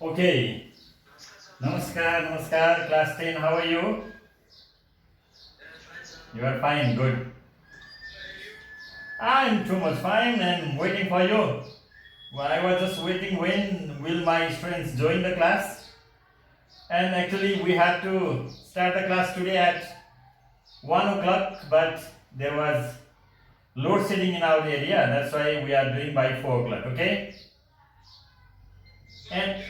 Okay. Namaskar, class 10. How are you? You are fine, good. I'm too much fine and waiting for you. Well, I was just waiting when will my students join the class. And actually, we had to start the class today at 1 o'clock, but there was load shedding in our area. That's why we are doing by 4 o'clock, okay? And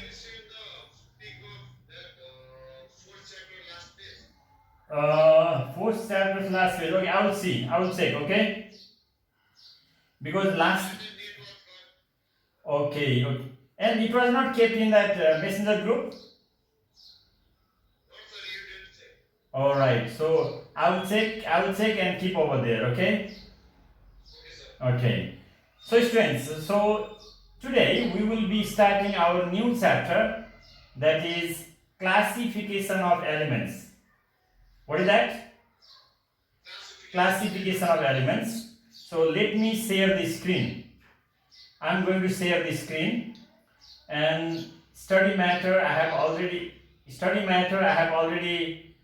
fourth chapter last page. Okay, I will see. I will check, okay? Because last. Okay. And it was not kept in that messenger group? Alright, so I will check and keep over there, okay? Okay. So students, so today we will be starting our new chapter, that is classification of elements. What is that? Classification of elements. So let me share the screen. I'm going to share the screen, and study matter I have already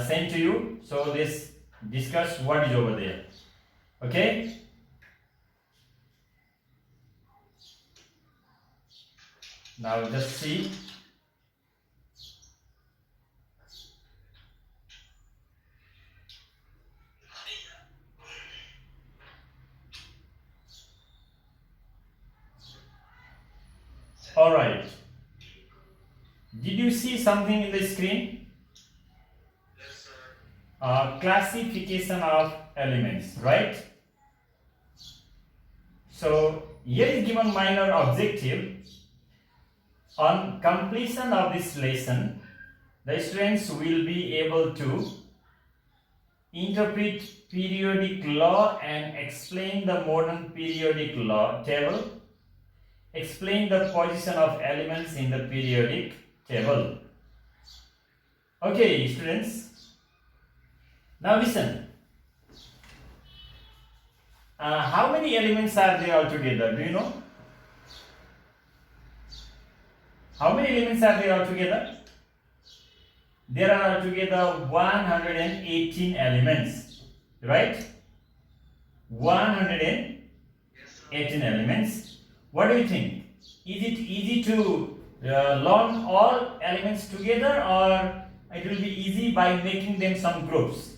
sent to you. So let's discuss what is over there. Okay. Now just see. All right. Did you see something in the screen? Yes, sir. Classification of elements, right? So here is given minor objective. On completion of this lesson, the students will be able to interpret periodic law and explain the modern periodic law table, explain the position of elements in the periodic table. Okay, students. Now listen. How many elements are there altogether? Do you know? How many elements are there altogether? There are altogether 118 elements, right? 118 elements. What do you think? Is it easy to learn all elements together, or it will be easy by making them some groups?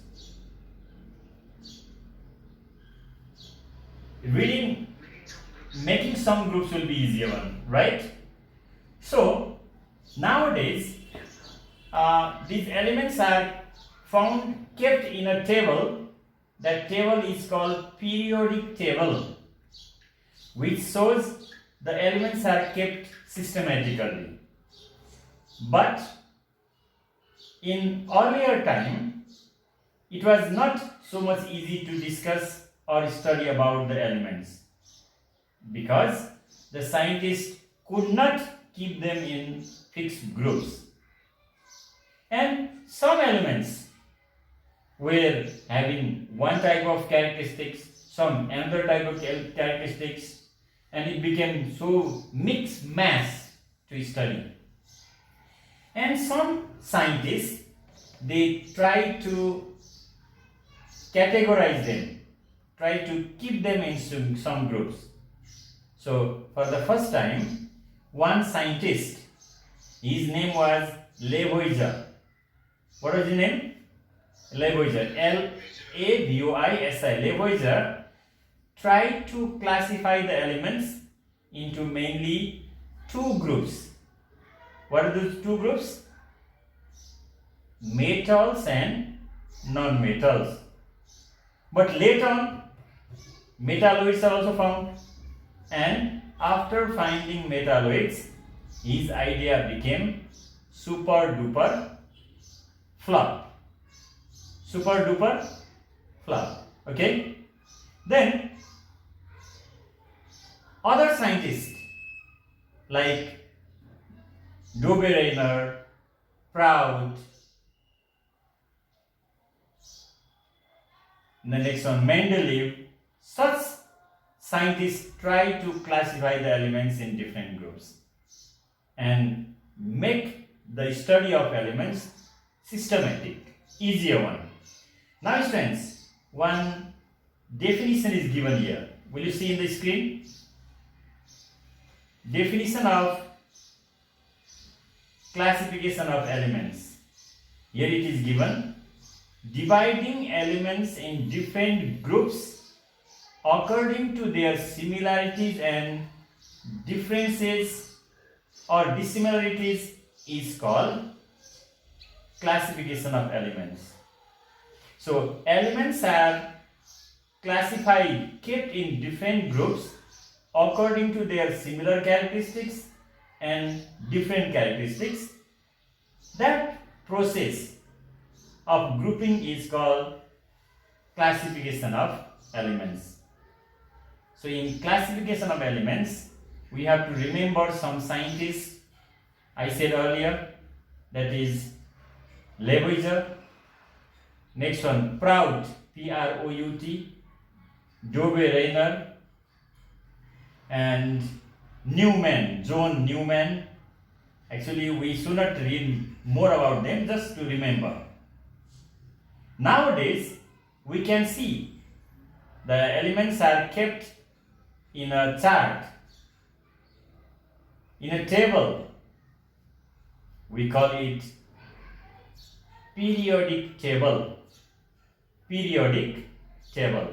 Making some groups will be easier one, right? So nowadays these elements are kept in a table. That table is called periodic table, which shows the elements are kept systematically. But in earlier time, it was not so much easy to discuss or study about the elements, because the scientists could not keep them in fixed groups. And some elements were having one type of characteristics, some another type of characteristics, and it became so mixed mass to study. And some scientists, they try to categorize them, try to keep them in some groups. So for the first time, one scientist, his name was Lavoisier. What was his name? Lavoisier. Lavoisi. Lavoisier tried to classify the elements into mainly two groups. What are those two groups? Metals and non-metals. But later on, metalloids are also found, and after finding metalloids, his idea became super duper flop. Super duper flop. Okay? Then other scientists like Dobereiner, Prout, the next one Mendeleev, such scientists try to classify the elements in different groups. And make the study of elements systematic, easier one. Now students, one definition is given here. Will you see in the screen? Definition of classification of elements. Here it is given: dividing elements in different groups according to their similarities and differences or dissimilarities is called classification of elements. So elements are classified, kept in different groups according to their similar characteristics and different characteristics. That process of grouping is called classification of elements. So in classification of elements, we have to remember some scientists I said earlier, that is Lavoisier. Next one, Prout, P-R-O-U-T, Dove-Reiner, and Newman, John Newman. Actually, we should not read more about them, just to remember. Nowadays, we can see the elements are kept in a chart, in a table. We call it periodic table. Periodic table.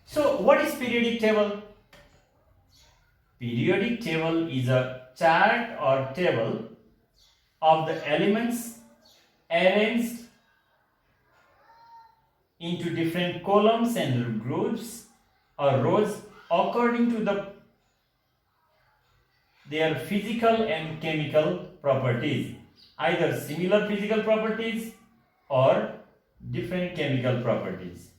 So, what is periodic table? Periodic table is a chart or table of the elements arranged into different columns and groups or rows according to their physical and chemical properties, either similar physical properties or different chemical properties.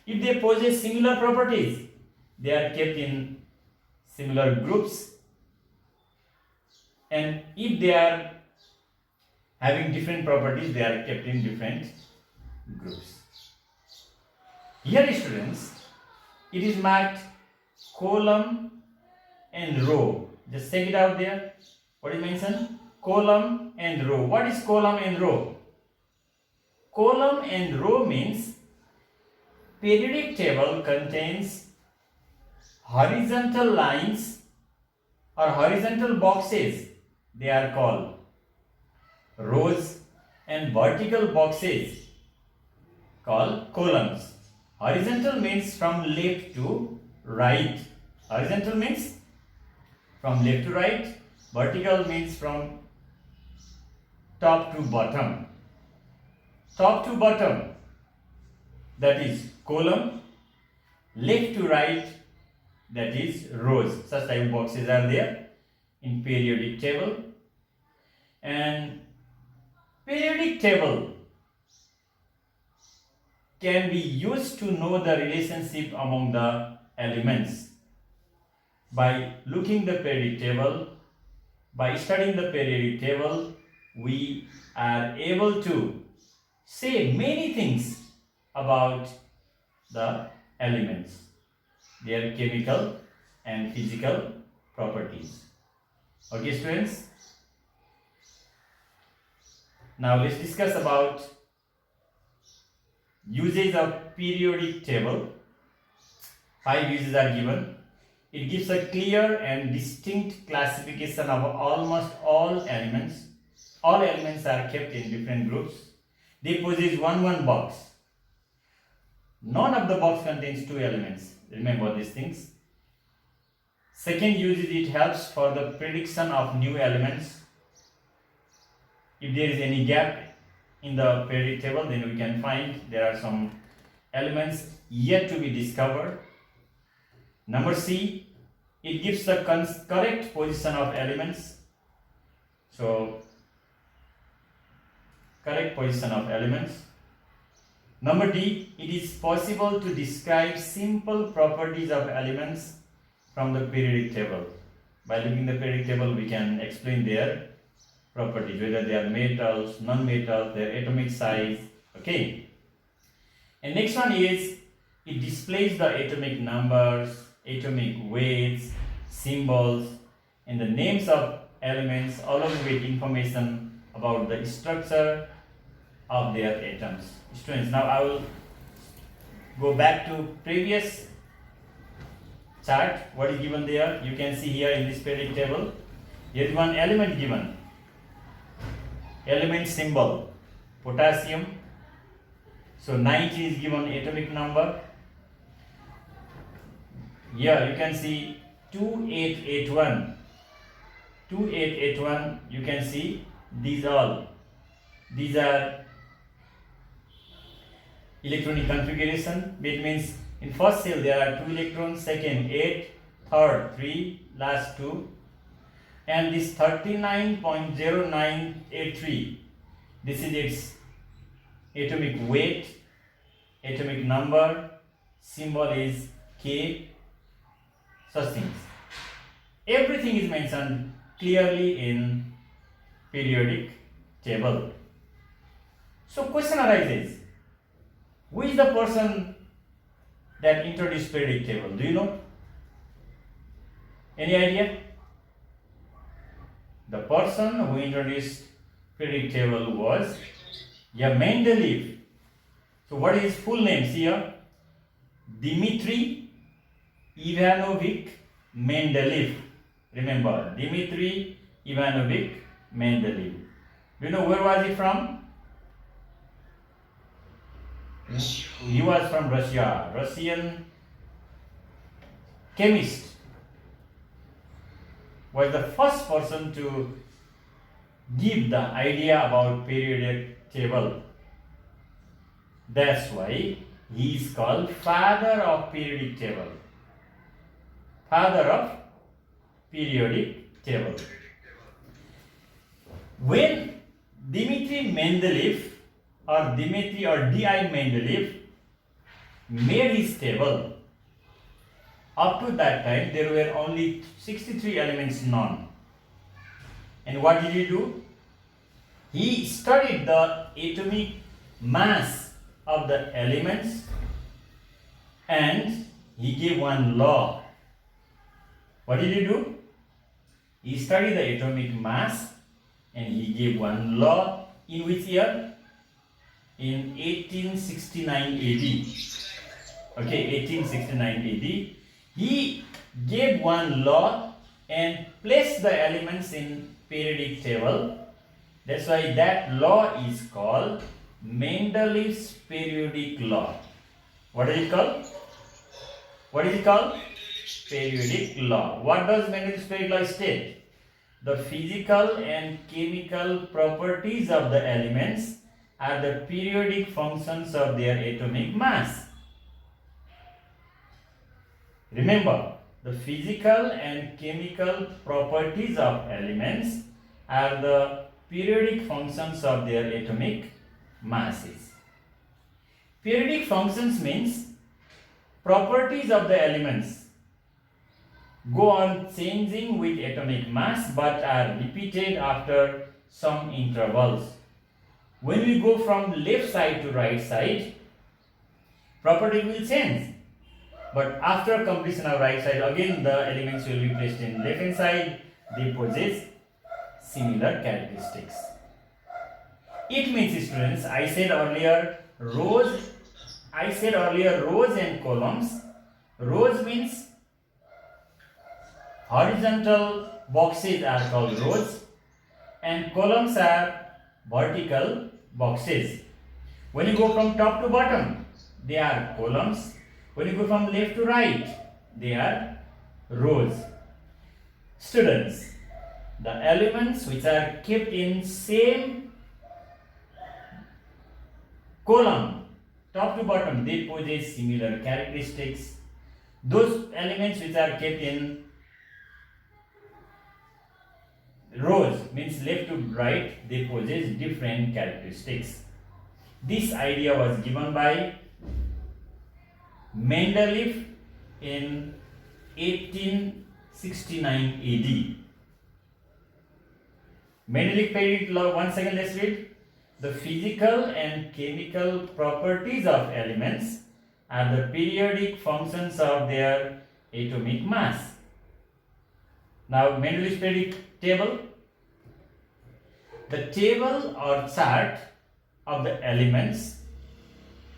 If they possess similar properties, they are kept in similar groups, and if they are having different properties, they are kept in different groups. Here students, it is marked column and row. Just check it out there. What is mentioned? Column and row. What is column and row? Column and row means periodic table contains horizontal lines or horizontal boxes. They are called rows, and vertical boxes called columns. Horizontal means from left to right. Horizontal means from left to right. Vertical means from top to bottom. Top to bottom, that is column. Left to right, that is rows. Such type of boxes are there in periodic table. And periodic table can be used to know the relationship among the elements. By looking the periodic table, by studying the periodic table, we are able to say many things about the elements, their chemical and physical properties. Okay students, now let's discuss about uses of periodic table. 5 uses are given. It gives a clear and distinct classification of almost all elements. All elements are kept in different groups. They possess one box. None of the box contains 2 elements. Remember these things. Second use is it helps for the prediction of new elements. If there is any gap in the periodic table, then we can find there are some elements yet to be discovered. Number C, it gives the correct position of elements. So, correct position of elements. Number D, it is possible to describe simple properties of elements from the periodic table. By looking at the periodic table, we can explain their properties, whether they are metals, non-metals, their atomic size. Okay. And next one is it displays the atomic numbers, atomic weights, symbols, and the names of elements along with information about the structure of their atoms. Students, now I will go back to previous chart. What is given there? You can see here in this periodic table. Here is one element given. Element symbol potassium. So 90 is given atomic number. Here you can see 2881. 2881, you can see these are electronic configuration. It means in first cell there are 2 electrons, second 8, third 3, last 2, and this 39.0983, this is its atomic weight, atomic number, symbol is K, such things. Everything is mentioned clearly in periodic table. So question arises, who is the person that introduced periodic table? Do you know? Any idea? The person who introduced periodic table was Mendeleev. So what is his full name here? Dmitry Ivanovich Mendeleev. Remember, Dmitry Ivanovich Mendeleev. Do you know where was he from? He was from Russia. Russian chemist. Was the first person to give the idea about periodic table. That's why he is called father of periodic table. Father of periodic table. When Dmitry Mendeleev or Dmitry or D.I. Mendeleev made his table, up to that time there were only 63 elements known. And what did he do? He studied the atomic mass of the elements and he gave one law. What did he do? He studied the atomic mass and he gave one law in which year? In 1869 AD. Okay, 1869 AD. He gave one law and placed the elements in periodic table. That's why that law is called Mendeleev's periodic law. What is it called? What is it called? Periodic law. What does Mendeleev's periodic law state? The physical and chemical properties of the elements are the periodic functions of their atomic mass. Remember, the physical and chemical properties of elements are the periodic functions of their atomic masses. Periodic functions means properties of the elements go on changing with atomic mass but are repeated after some intervals. When we go from left side to right side, property will change. But after completion of right side, again the elements will be placed in left hand side. They possess similar characteristics. It means, students, I said earlier rows and columns. Rows means horizontal boxes are called rows and columns are vertical boxes. When you go from top to bottom, they are columns. When you go from left to right, they are rows. Students, the elements which are kept in same column, top to bottom, they possess similar characteristics. Those elements which are kept in rows, means left to right, they possess different characteristics. This idea was given by Mendeleev in 1869 AD. Mendeleev periodic law, once again let's read. The physical and chemical properties of elements are the periodic functions of their atomic mass. Now Mendeleev's periodic table, the table or chart of the elements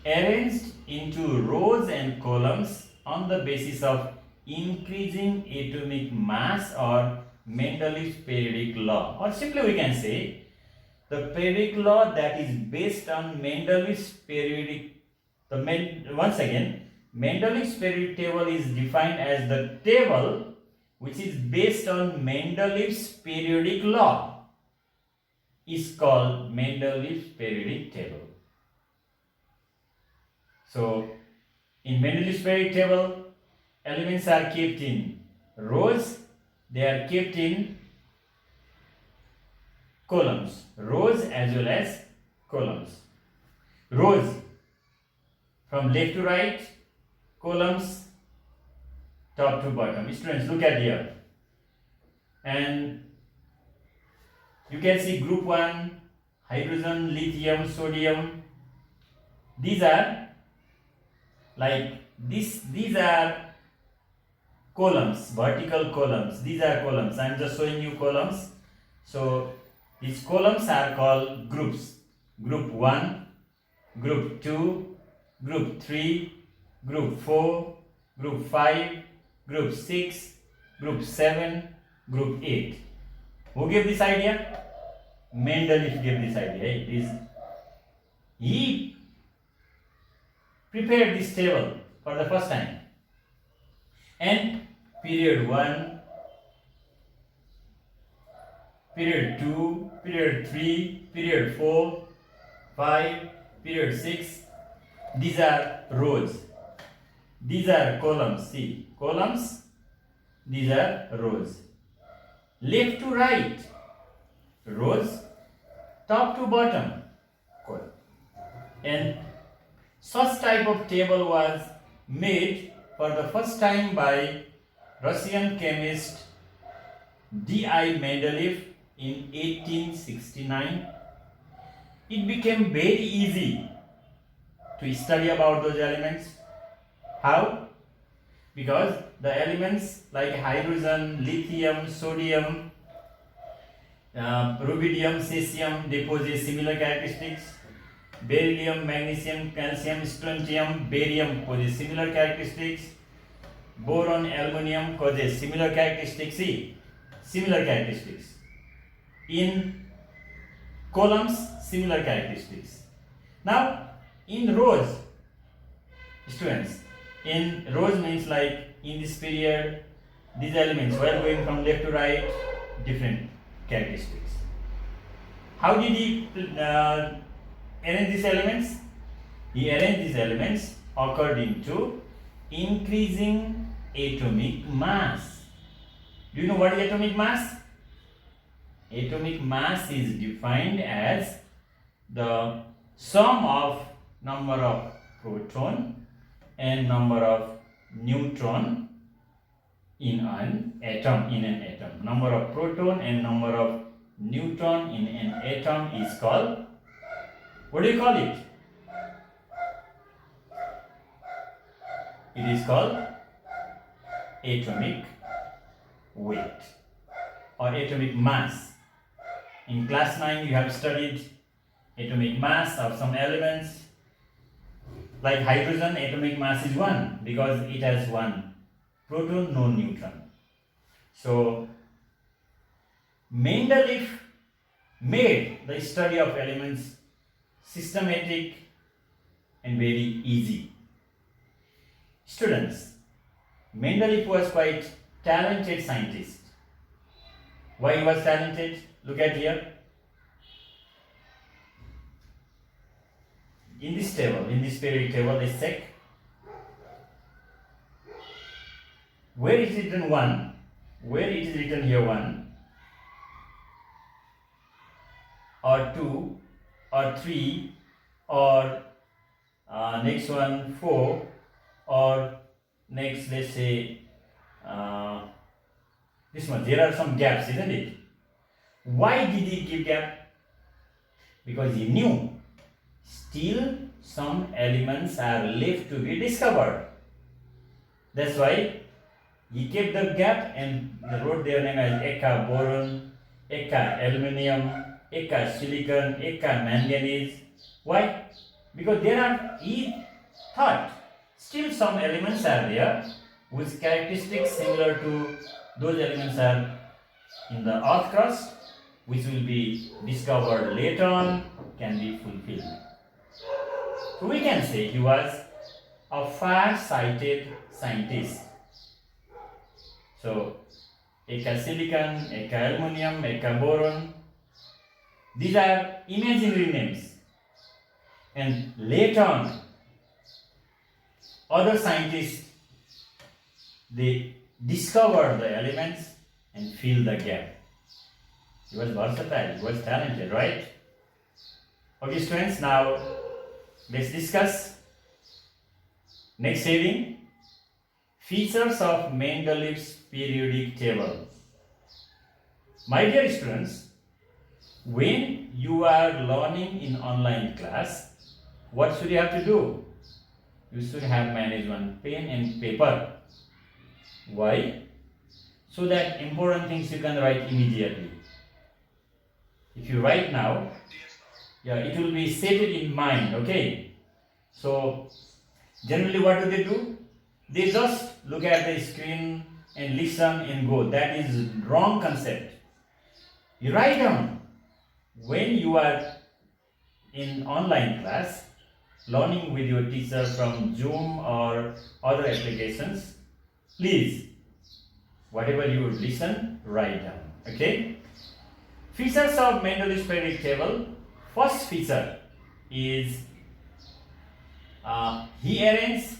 arranged into rows and columns on the basis of increasing atomic mass or Mendeleev's periodic law, or simply we can say the periodic law that is based on Mendeleev's periodic. Once again, Mendeleev's periodic table is defined as the table which is based on Mendeleev's periodic law is called Mendeleev's periodic table. So, in Mendeleev's periodic table, elements are kept in rows, they are kept in columns, rows as well as columns. Rows from left to right, columns top to bottom. Students, look at here. And you can see group 1, hydrogen, lithium, sodium. These are like this, these are columns, vertical columns. These are columns. I am just showing you columns. So these columns are called groups. Group 1, group 2, group 3, group 4, group 5, group 6, group 7, group 8. Who gave this idea? Mendeleev gave this idea. He prepared this table for the first time. And period 1, period 2, period 3, period 4, 5, period 6. These are rows. These are columns. See, columns. These are rows. Left to right, rows. Top to bottom, column. And such type of table was made for the first time by Russian chemist D.I. Mendeleev in 1869. It became very easy to study about those elements. How? Because the elements like hydrogen, lithium, sodium, rubidium, cesium, they possess similar characteristics. Beryllium, magnesium, calcium, strontium, barium possess similar characteristics. Boron, aluminum possess similar characteristics. See, similar characteristics. In columns, similar characteristics. Now, in rows, students, in rows means like in this period, these elements while going from left to right, different characteristics. How did he arrange these elements? He arranged these elements according to increasing atomic mass. Do you know what is atomic mass? Atomic mass is defined as the sum of number of proton and number of neutron in an atom. Number of proton and number of neutron in an atom is called, what do you call it? It is called atomic weight or atomic mass. In class 9 you have studied atomic mass of some elements. Like hydrogen, atomic mass is 1 because it has 1 proton, no neutron. So Mendeleev made the study of elements systematic and very easy. Students, Mendeleev was quite talented scientist. Why he was talented? Look at here. In this table, in this periodic table, let's check. Where it is written 1, where it is written here 1, or 2, or 3, or next one 4, or next let's say this one. There are some gaps, isn't it? Why did he give gap? Because he knew still some elements are left to be discovered. That's why he kept the gap and wrote their name as Eka boron, Eka aluminium, एक का silicon, एक का manganese. Why? Because there are, he thought, still some elements are there whose characteristics similar to those elements are in the earth crust, which will be discovered later on, can be fulfilled. So we can say he was a far-sighted scientist. So, एक का silicon, एक का aluminum, एक का boron. These are imaginary names. And later on, other scientists, they discovered the elements and fill the gap. He was versatile, he was talented, right? Okay, students, now let's discuss next heading, features of Mendeleev's periodic table. My dear students, when you are learning in online class, what should you have to do? You should have managed one pen and paper. Why? So that important things you can write immediately. If you write now, yeah, it will be set in mind, okay? So, generally what do? They just look at the screen and listen and go. That is wrong concept. You write down. When you are in online class, learning with your teacher from Zoom or other applications, please, whatever you listen, write down, okay? Features of Mendeleev's periodic table. First feature is he arranges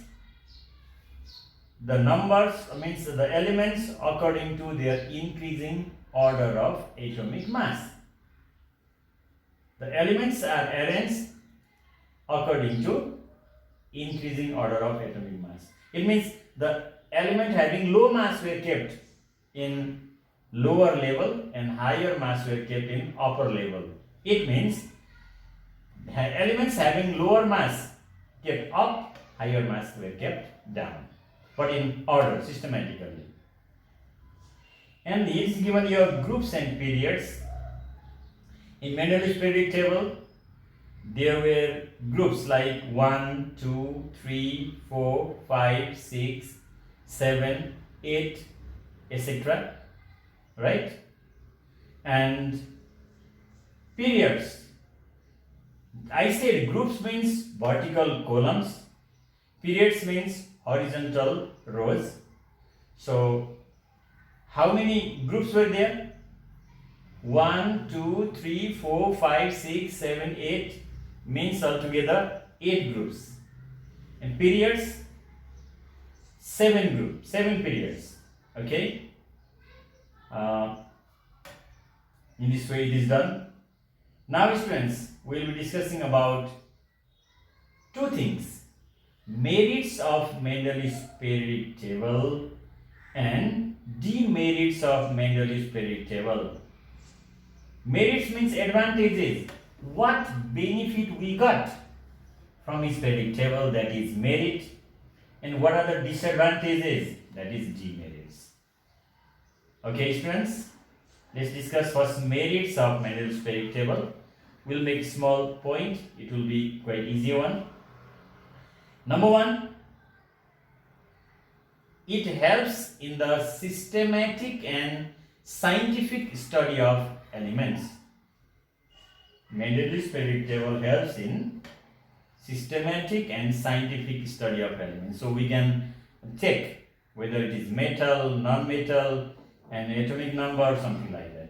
the numbers, means the elements according to their increasing order of atomic mass. The elements are arranged according to increasing order of atomic mass. It means the element having low mass were kept in lower level and higher mass were kept in upper level. It means elements having lower mass kept up, higher mass were kept down, but in order, systematically. And is given your groups and periods. In Mendeleev's periodic table, there were groups like 1, 2, 3, 4, 5, 6, 7, 8, etc. Right? And periods. I said groups means vertical columns, periods means horizontal rows. So, how many groups were there? 1, 2, 3, 4, 5, 6, 7, 8 means altogether 8 groups. And periods, 7 groups, 7 periods. Okay? In this way it is done. Now students, we will be discussing about two things. Merits of Mendeleev's periodic table and demerits of Mendeleev's periodic table. Merits means advantages. What benefit we got from his periodic table, that is merit, and what are the disadvantages, that is demerits. Okay students, let's discuss first merits of Mendeleev's periodic table. We'll make small point, it will be quite easy one. Number one, it helps in the systematic and scientific study of elements. Mendeleev's periodic table helps in systematic and scientific study of elements. So we can check whether it is metal, non-metal, and atomic number, something like that.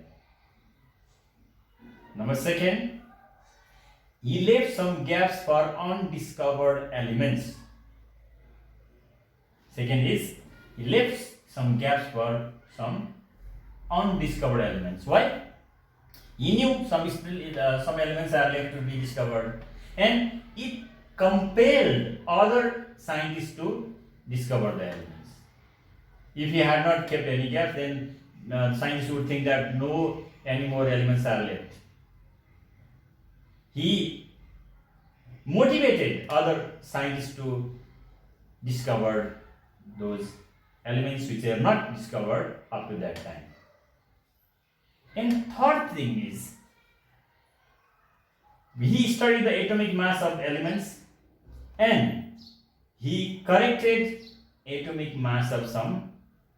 Number second, he left some gaps for undiscovered elements. Second is, he left some gaps for some undiscovered elements. Why? He knew some elements are left to be discovered, and it compelled other scientists to discover the elements. If he had not kept any gaps, then scientists would think that no any more elements are left. He motivated other scientists to discover those elements which are not discovered up to that time. And third thing is, he studied the atomic mass of elements and he corrected atomic mass of some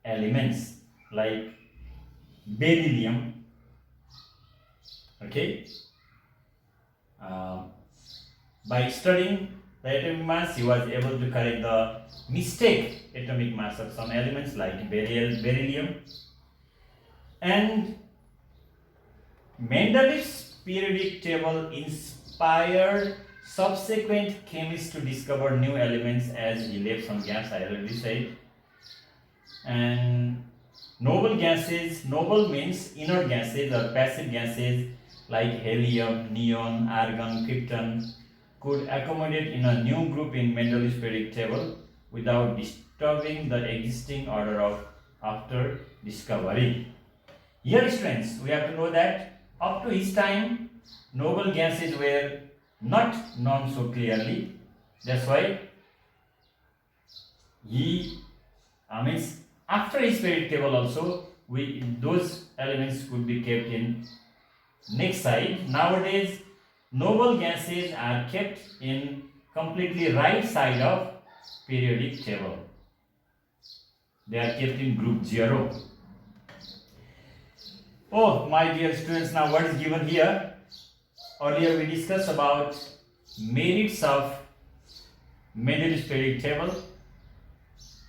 elements like beryllium. Okay, by studying the atomic mass, he was able to correct the mistake atomic mass of some elements like beryllium. And Mendeleev's periodic table inspired subsequent chemists to discover new elements as he left some gas, I already said. And noble gases, noble means inert gases or passive gases like helium, neon, argon, krypton could accommodate in a new group in Mendeleev's periodic table without disturbing the existing order of after discovery. Here students, we have to know that up to his time, noble gases were not known so clearly. That's why after his periodic table also, those elements could be kept in next side. Nowadays, noble gases are kept in completely right side of periodic table. They are kept in group 0. Oh, my dear students, now what is given here? Earlier we discussed about merits of Mendeleev's periodic table.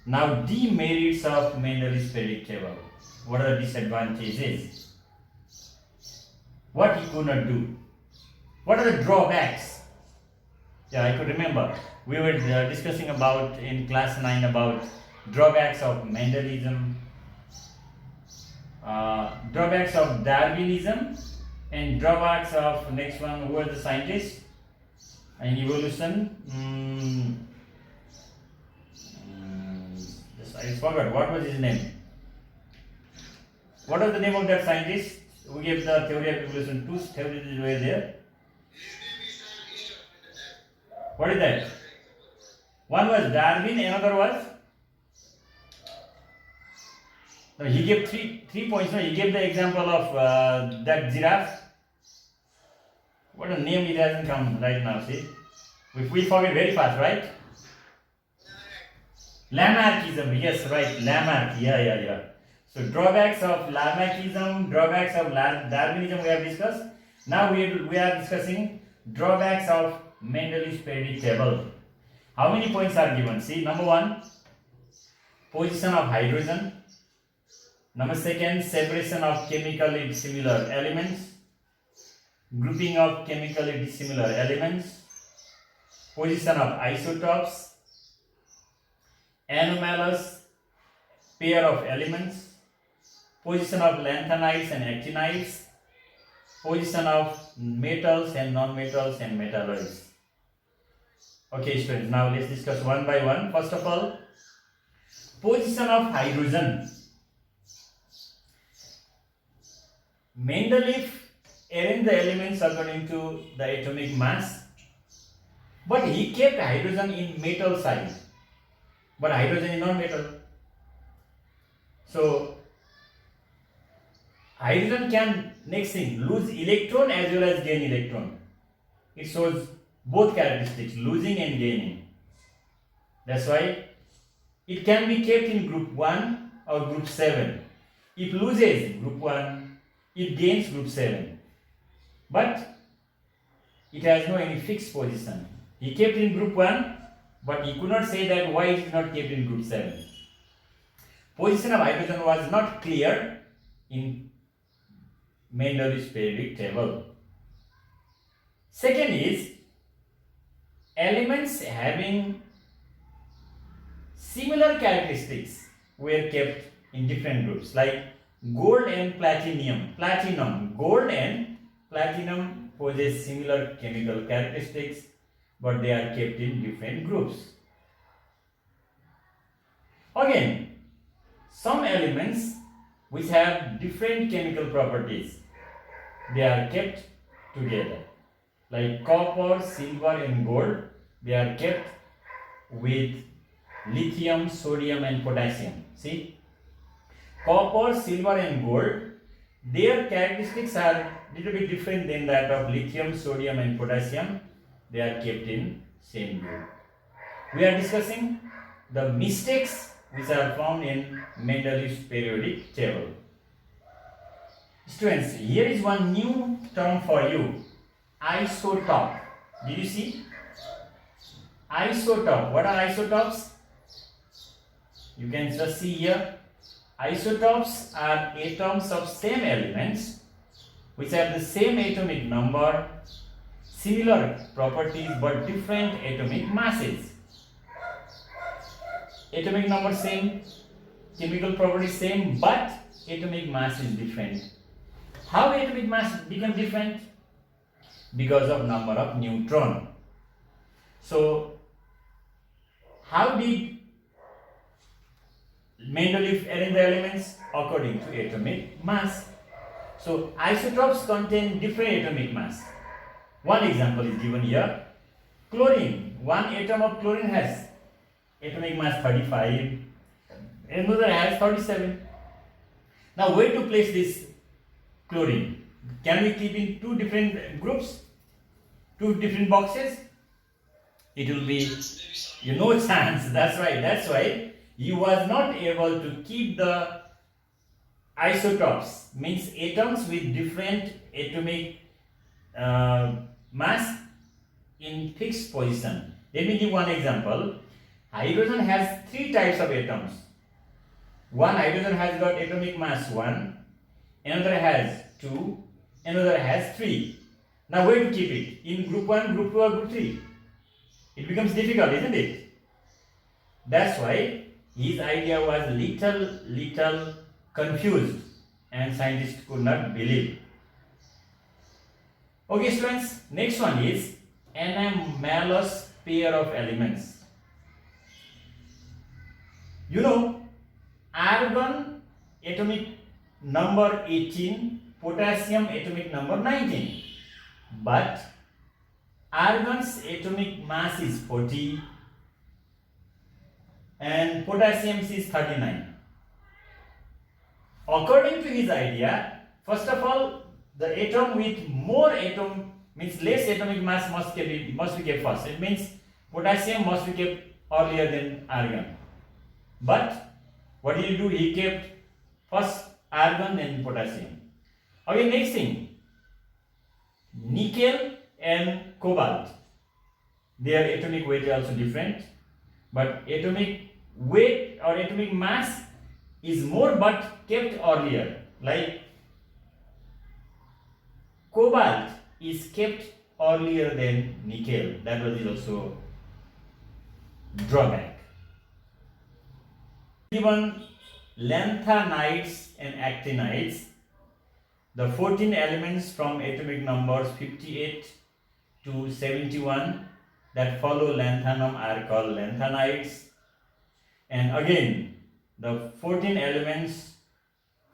Now demerits of Mendeleev's periodic table. What are the disadvantages? What he could not do? What are the drawbacks? Yeah, I could remember. We were discussing about in class 9 about drawbacks of Mendeleism, drawbacks of Darwinism, and drawbacks of next one. Who are the scientists? And evolution. I forgot what was his name. What was the name of that scientist who gave the theory of evolution? Two theories were there. What is that? One was Darwin, another was. No, he gave three points. No, he gave the example of that giraffe. What a name, it hasn't come right now. See, we forget very fast, right? Lamarckism, yes, right. Lamarck, yeah. So drawbacks of Lamarckism, drawbacks of Darwinism we have discussed. Now we are discussing drawbacks of Mendeleev's periodic table. How many points are given? See, number 1, position of hydrogen. Number 2, separation of chemically dissimilar elements. Grouping of chemically dissimilar elements. Position of isotopes. Anomalous pair of elements. Position of lanthanides and actinides. Position of metals and non-metals and metalloids. Okay students, now let's discuss one by one. First of all, position of hydrogen. Mendeleev arranged the elements according to the atomic mass, but he kept hydrogen in metal side, but hydrogen is non-metal. So hydrogen can, next thing, lose electron as well as gain electron. It shows both characteristics, losing and gaining. That's why it can be kept in group 1 or group 7. It loses group 1, it gains group 7. But it has no any fixed position. He kept in group 1, but he could not say that why it is not kept in group 7. Position of hydrogen was not clear in Mendeleev's periodic table. Second is, elements having similar characteristics were kept in different groups, like gold and platinum. Gold and platinum possess similar chemical characteristics, but they are kept in different groups. Again, some elements which have different chemical properties, they are kept together. Like copper, silver and gold, they are kept with lithium, sodium and potassium. See, copper, silver and gold, their characteristics are little bit different than that of lithium, sodium and potassium. They are kept in same group. We are discussing the mistakes which are found in Mendeleev's periodic table. Students, here is one new term for you, isotope. Did you see? Isotope. What are isotopes? You can just see here. Isotopes are atoms of same elements which have the same atomic number, similar properties but different atomic masses. Atomic number same, chemical properties same, but atomic mass is different. How atomic mass become different? Because of number of neutron. So, how did Mendeleev arrange the elements? According to atomic mass. So, isotopes contain different atomic mass. One example is given here. Chlorine. One atom of chlorine has atomic mass 35, another has 37. Now, where to place this chlorine? Can we keep in two different groups, two different boxes? It will be no chance. That's right. That's why he was not able to keep the isotopes, means atoms with different atomic mass in fixed position. Let me give one example. Hydrogen has three types of atoms. One hydrogen has got atomic mass 1, another has 2, another has 3. Now where to keep it? In group 1, group 2 or group 3? It becomes difficult, isn't it? That's why his idea was little confused and scientists could not believe. Okay students, next one is anomalous pair of elements. You know, argon atomic number 18, potassium atomic number 19. But argon's atomic mass is 40 and potassium's is 39. According to his idea, first of all, the atom with more atom means less atomic mass must be kept first. It means potassium must be kept earlier than argon. But what did he do? He kept first argon then potassium. Okay, next thing, nickel and cobalt. Their atomic weight is also different, but atomic weight or atomic mass is more but kept earlier. Like cobalt is kept earlier than nickel. That was also drawback. Given lanthanides and actinides, the 14 elements from atomic numbers 58 to 71 that follow lanthanum are called lanthanides. And again, the 14 elements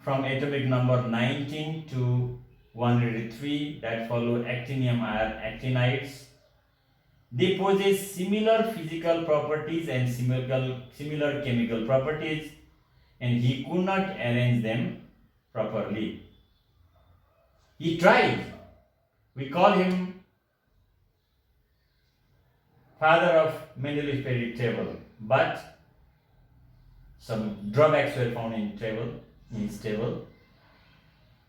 from atomic number 19 to 103 that follow actinium are actinides. They possess similar physical properties and similar chemical properties, and he could not arrange them properly. He tried. We call him father of Mendeleev's periodic table, but some drawbacks were found in his table.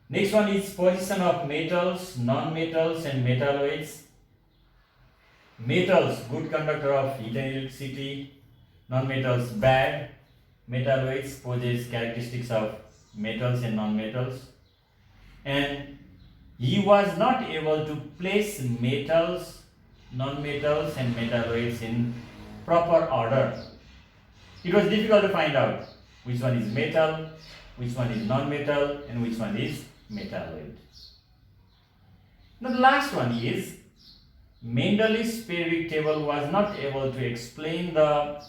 Next one is position of metals, non-metals and metalloids. Metals, good conductor of heat and electricity. Non-metals, bad. Metalloids possess characteristics of metals and non-metals. And he was not able to place metals, non-metals and metalloids in proper order. It was difficult to find out which one is metal, which one is non-metal and which one is metalloid. Now the last one is Mendeleev's periodic table was not able to explain the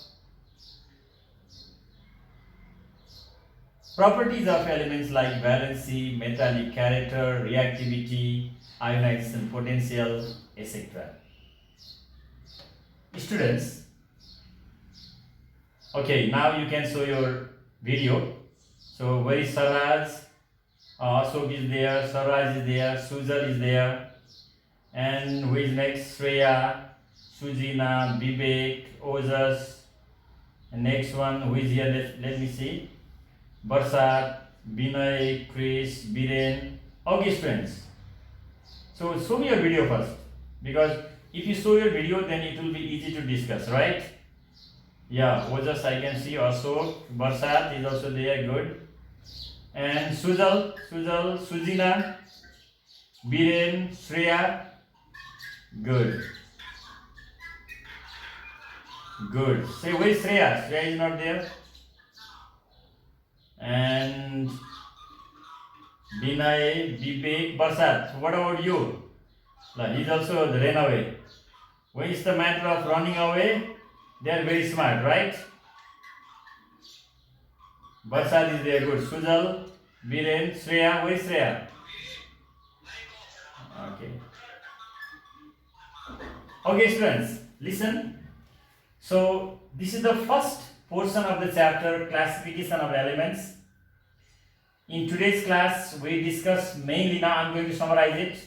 properties of elements like valency, metallic character, reactivity, ionization potential, etc. Students, okay, now you can show your video. So where is Saraj? Ashok is there, Saraj is there, Sujal is there, and who is next? Shreya, Sujina, Vivek, Ojas. And next one, who is here? Let me see. Barsat, Binay, Chris, Biren. Okay, students. So show me your video first, because if you show your video, then it will be easy to discuss, right? Yeah, Ojas I can see. Ashok, Barsat is also there. Good. And Sujal, Sujina, Biren, Shreya. Good. Good. Say, where is Shreya? Shreya is not there. And Binay, Vivek, Barsat. What about you? He's also ran away. When it's the matter of running away, they are very smart, right? Barsat is there. Good. Sujal, Biren, Shreya. Where is Shreya? Okay. Okay, students, listen. So this is the first portion of the chapter, classification of elements. In today's class, we discuss mainly, now I'm going to summarize it.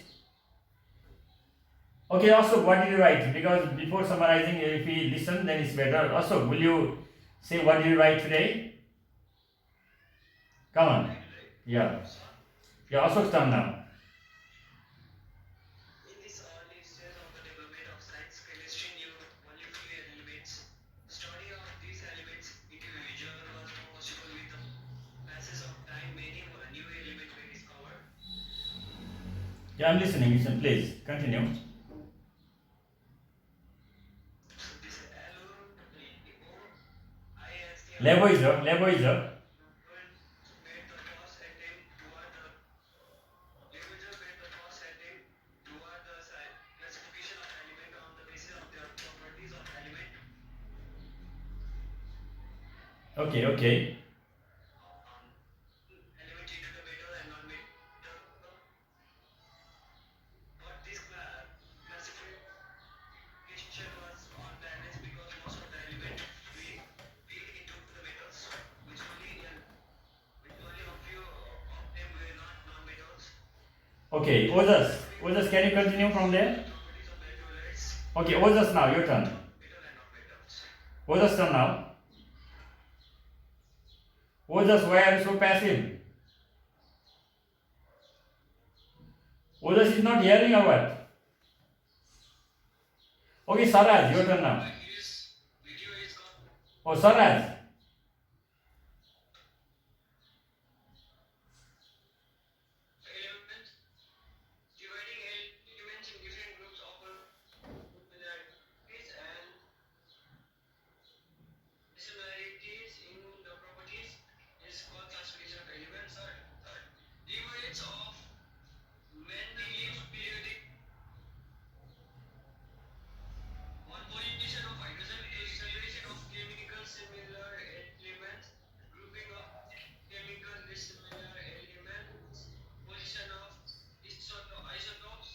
Okay, Ashok, what did you write? Because before summarizing, if we listen, then it's better. Ashok, will you say what did you write today? Come on. Yeah. Yeah, Ashok's turn now. In this early stage of the development of science, chemistry knew only few elements. Study of these elements individual was not possible with the passage of time. Many new elements were discovered. Yeah, I'm listening. Listen, please continue. This allure, IST Leboizer. made the first attempt toward the classification of element on the basis of their properties of element. Okay, okay. Element into the metal and non-metal. But this classification was unbalanced because most of the elements we into the metals, which only a few of them were not non-metals. Okay, Ojas, can you continue from there? Properties of meteorites, Okay, Ojas, now your turn. metal and non-metals. Ojas, turn now. Ojas, why are you so passive? Ojas is not hearing or what? Okay, Saraj, your turn now. His video is gone. Oh, Saraj. Element dividing elements in different groups of similarities and dissimilarities in the properties is called classification of elements. Third, demerits of Mendeleev's periodic. One position of hydrogen is acceleration of chemical similar elements, grouping of chemical dissimilar elements, position of isotopes,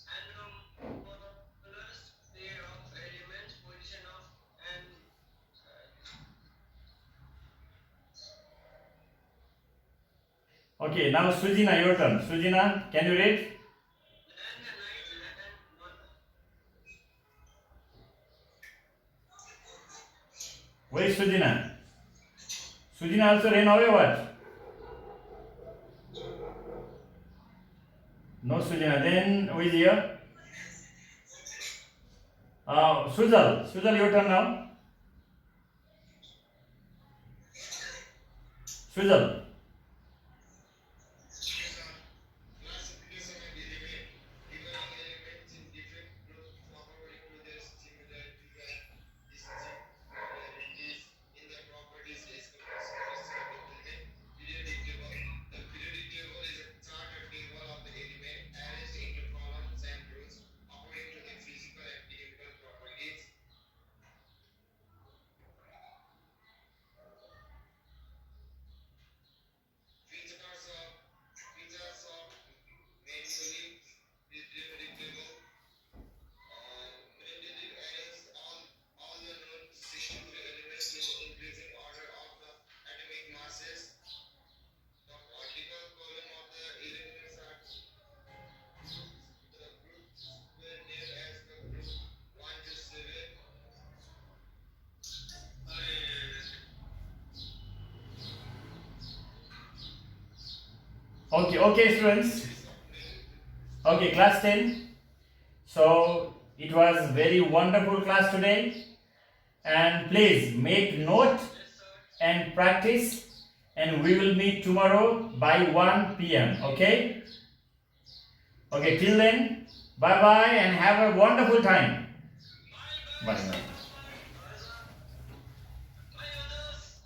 anomalous pair of elements, position of an Okay, now Sujina, your turn. Sujina, can you read? land and night land one. Where is Sujina? Sujina also ran away, what? No Sujina. Then who is here? Sujal, your turn now. Sujal. Classification of element, dividing elements in different groups according to their similarities and dissimilarities in the properties is the classification of element. Periodic table. The periodic table is a charted table of the element arranged into columns and rows according to the physical and chemical properties. Okay, students. Okay, class 10. So it was very wonderful class today. And please make note and practice. And we will meet tomorrow by 1 p.m. Okay? Okay, till then, bye bye and have a wonderful time. Bye bye.